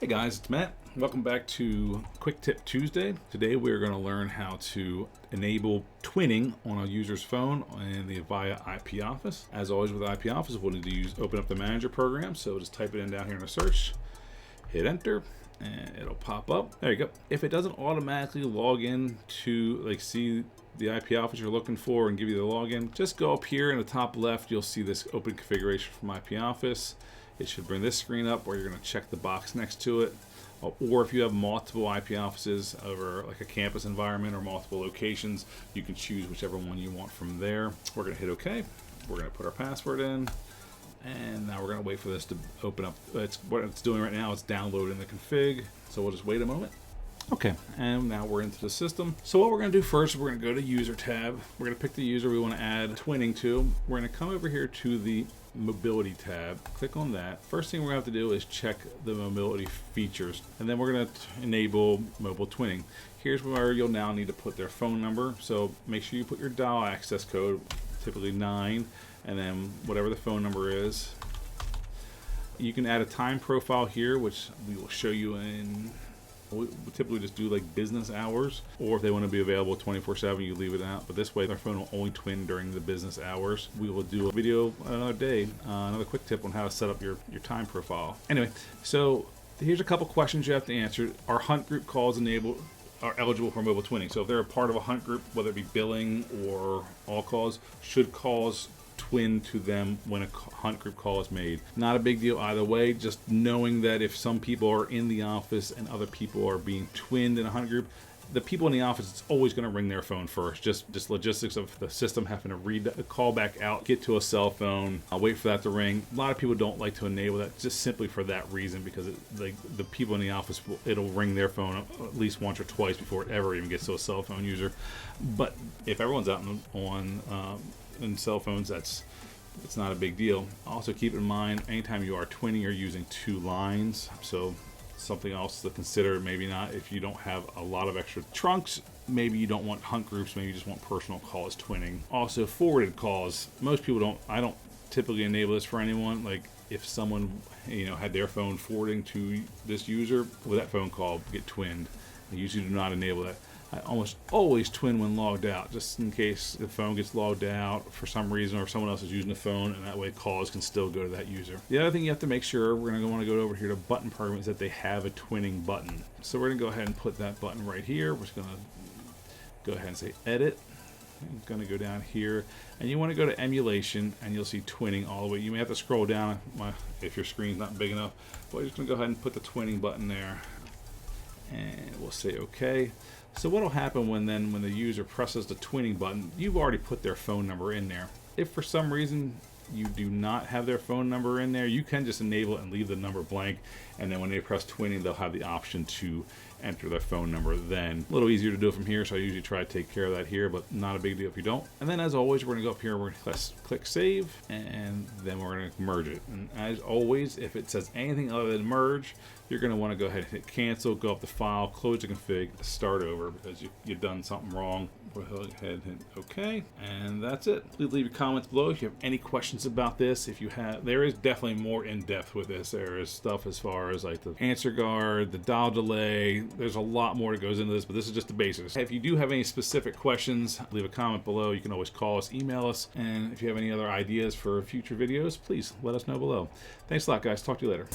Guys, it's Matt. Welcome back to Quick Tip Tuesday. Today we're going to learn how to enable twinning on a user's phone in the Avaya IP Office. As always with IP Office, we'll need to open up the manager program. So just type it in down here in the search, hit enter, and it'll pop up. There you go. If it doesn't automatically log in to see the IP office you're looking for and give you the login, just go up here in the top left. You'll see this open configuration from IP Office. It should bring this screen up where you're going to check the box next to it. Or if you have multiple IP offices over like a campus environment or multiple locations, you can choose whichever one you want from there. We're going to hit OK. We're going to put our password in. And now we're going to wait for this to open up. What it's doing right now, it's downloading the config. So we'll just wait a moment. Okay, and now we're into the system. So what we're going to do first, we're going to go to User tab. We're going to pick the user we want to add twinning to. We're going to come over here to the Mobility tab. Click on that. First thing we're going to have to do is check the mobility features, and then we're going to enable mobile twinning. Here's where you'll now need to put their phone number. So make sure you put your dial access code, typically 9, and then whatever the phone number is. You can add a time profile here, which we will show you in. We typically just do like business hours, or if they want to be available 24/7, you leave it out. But this way, their phone will only twin during the business hours. We will do a video another day, another quick tip on how to set up your time profile. Anyway, so here's a couple questions you have to answer. Are hunt group calls are eligible for mobile twinning? So if they're a part of a hunt group, whether it be billing or all calls, should calls twin to them when a hunt group call is made? Not a big deal either way, just knowing that if some people are in the office and other people are being twinned in a hunt group, the people in the office, it's always going to ring their phone first. Just logistics of the system having to read the call back out, get to a cell phone, wait for that to ring. A lot of people don't like to enable that just simply for that reason, because the people in the office, it'll ring their phone at least once or twice before it ever even gets to a cell phone user. But if everyone's out on cell phones, it's not a big deal. Also keep in mind, anytime you are twinning, you're using 2 lines. So something else to consider, maybe not if you don't have a lot of extra trunks, maybe you don't want hunt groups, maybe you just want personal calls twinning. Also forwarded calls, most people I don't typically enable this for anyone. Like if someone had their phone forwarding to this user, will that phone call get twinned? I usually do not enable that. I almost always twin when logged out, just in case the phone gets logged out for some reason, or if someone else is using the phone, and that way calls can still go to that user. The other thing you have to make sure, we're going to want to go over here to button program, is that they have a twinning button. So we're going to go ahead and put that button right here. We're just going to go ahead and say edit. I'm going to go down here, and you want to go to emulation, and you'll see twinning all the way. You may have to scroll down if your screen's not big enough, but we're just going to go ahead and put the twinning button there, and we'll say OK. So what will happen when the user presses the twinning button, you've already put their phone number in there. If for some reason you do not have their phone number in there, you can just enable it and leave the number blank, and then when they press twinning, they'll have the option to enter their phone number then. A little easier to do it from here, so I usually try to take care of that here, but not a big deal if you don't. And then as always, we're going to go up here, we're going to click save, and then we're going to merge it. And as always, if it says anything other than merge, you're going to want to go ahead and hit cancel, go up to file, close the config, start over, because you've done something wrong. Go ahead and hit OK, and that's it. Please leave your comments below if you have any questions about this. If you have, there is definitely more in depth with this. There is stuff as far as like the answer guard, the dial delay. There's a lot more that goes into this, but this is just the basics. If you do have any specific questions, leave a comment below. You can always call us, email us, and if you have any other ideas for future videos, please let us know below. Thanks a lot, guys. Talk to you later.